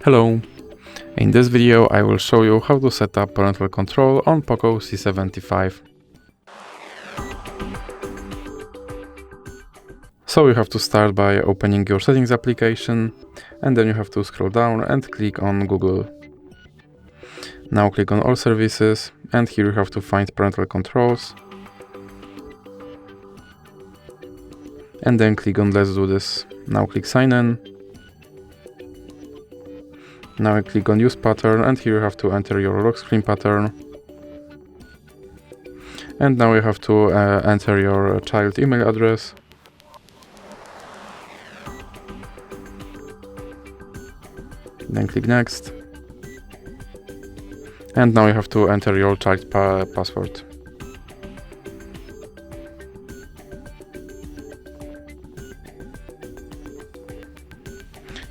Hello! In this video I will show you how to set up parental control on POCO C75. So you have to start by opening your settings application, and then you have to scroll down and click on Google. Now click on all services, and here you have to find parental controls. And then click on let's do this. Now click sign in. Now I click on use pattern, and here you have to enter your lock screen pattern. And now you have to enter your child email address. Then click next. And now you have to enter your child password.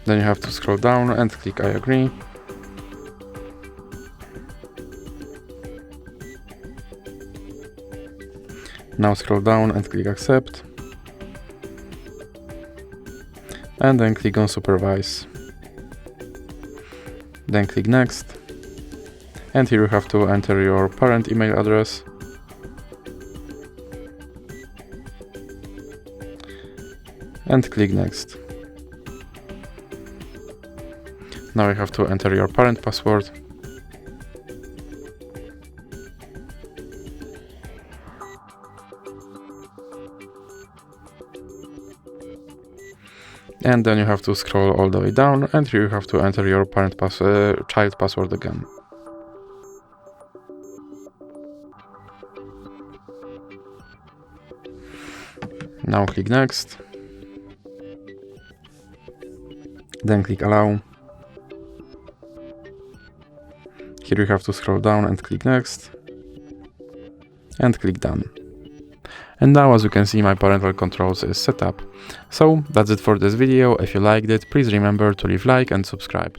Then you have to scroll down and click I agree. Now scroll down and click accept. And then click on supervise. Then click next. And here you have to enter your parent email address. And click next. Now you have to enter your parent password. And then you have to scroll all the way down, and here you have to enter your parent child password again. Now click next. Then click allow. Here you have to scroll down and click next. And click done. And now, as you can see, my parental controls is set up. So that's it for this video. If you liked it, please remember to leave like and subscribe.